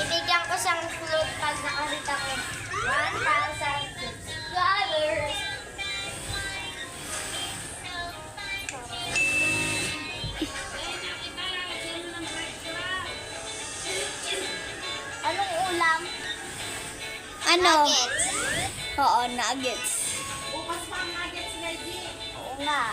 Ibigyan ko siyang float pag nakarita ko 1,000 subscribers. Anong ulam? Ano? Nuggets. Oo, nuggets. Bukas pa ang nuggets, Reggie. Oo nga.